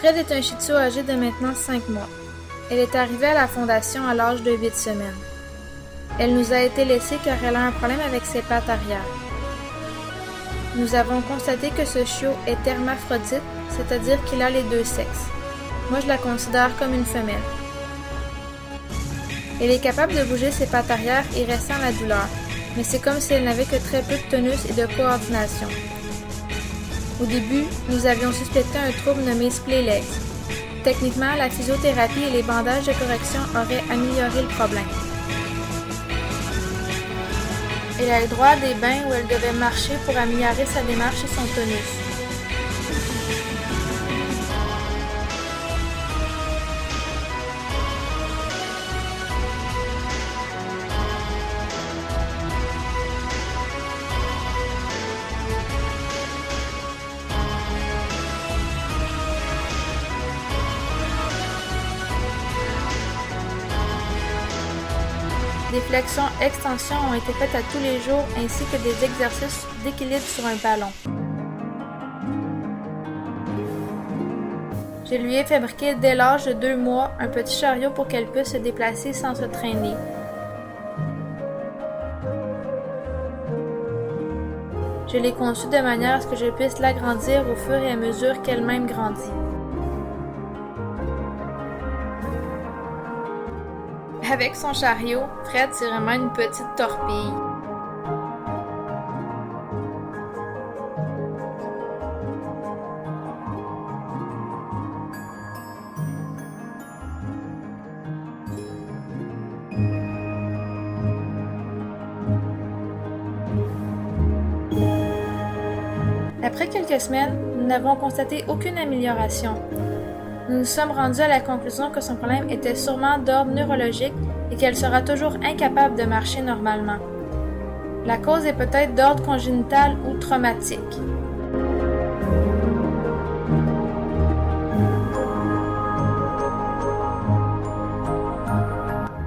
Fred est un Shih Tzu âgé de maintenant 5 mois. Elle est arrivée à la fondation à l'âge de 8 semaines. Elle nous a été laissée car elle a un problème avec ses pattes arrière. Nous avons constaté que ce chiot est hermaphrodite, c'est-à-dire qu'il a les deux sexes. Moi, je la considère comme une femelle. Elle est capable de bouger ses pattes arrière et ressent la douleur, mais c'est comme si elle n'avait que très peu de tonus et de coordination. Au début, nous avions suspecté un trouble nommé split legs. Techniquement, la physiothérapie et les bandages de correction auraient amélioré le problème. Elle a le droit à des bains où elle devait marcher pour améliorer sa démarche et son tonus. Des flexions-extensions ont été faites à tous les jours ainsi que des exercices d'équilibre sur un ballon. Je lui ai fabriqué dès l'âge de 2 mois un petit chariot pour qu'elle puisse se déplacer sans se traîner. Je l'ai conçu de manière à ce que je puisse l'agrandir au fur et à mesure qu'elle-même grandit. Avec son chariot, Fred, c'est vraiment une petite torpille. Après quelques semaines, nous n'avons constaté aucune amélioration. Nous nous sommes rendus à la conclusion que son problème était sûrement d'ordre neurologique et qu'elle sera toujours incapable de marcher normalement. La cause est peut-être d'ordre congénital ou traumatique.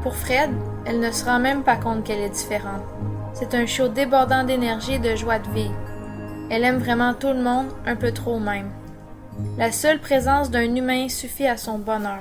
Pour Fred, elle ne se rend même pas compte qu'elle est différente. C'est un chiot débordant d'énergie et de joie de vivre. Elle aime vraiment tout le monde, un peu trop même. La seule présence d'un humain suffit à son bonheur.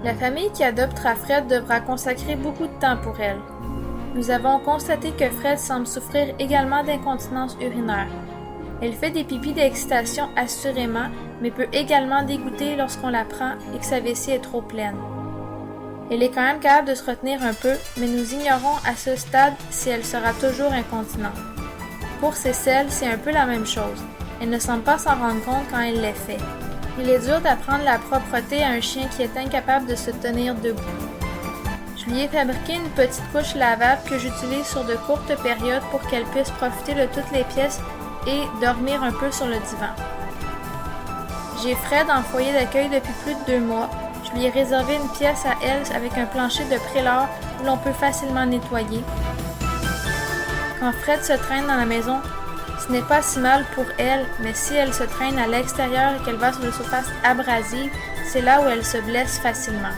La famille qui adoptera Fred devra consacrer beaucoup de temps pour elle. Nous avons constaté que Fred semble souffrir également d'incontinence urinaire. Elle fait des pipis d'excitation assurément, mais peut également dégoûter lorsqu'on la prend et que sa vessie est trop pleine. Elle est quand même capable de se retenir un peu, mais nous ignorons à ce stade si elle sera toujours incontinente. Pour Cécile, c'est un peu la même chose. Elle ne semble pas s'en rendre compte quand elle l'est fait. Il est dur d'apprendre la propreté à un chien qui est incapable de se tenir debout. Je lui ai fabriqué une petite couche lavable que j'utilise sur de courtes périodes pour qu'elle puisse profiter de toutes les pièces et dormir un peu sur le divan. J'ai Fred en foyer d'accueil depuis plus de 2 mois. Je lui ai réservé une pièce à elle avec un plancher de prélat où l'on peut facilement nettoyer. Quand Fred se traîne dans la maison, ce n'est pas si mal pour elle, mais si elle se traîne à l'extérieur et qu'elle va sur une surface abrasive, c'est là où elle se blesse facilement.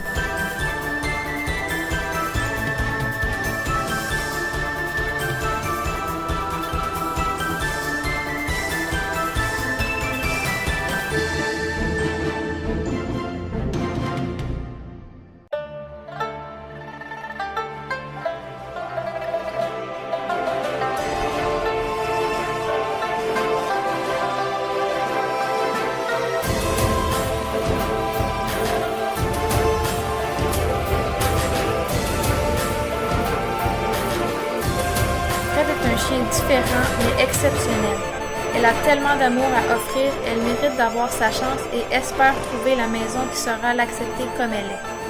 différent mais exceptionnel. Elle a tellement d'amour à offrir, elle mérite d'avoir sa chance et espère trouver la maison qui saura l'accepter comme elle est.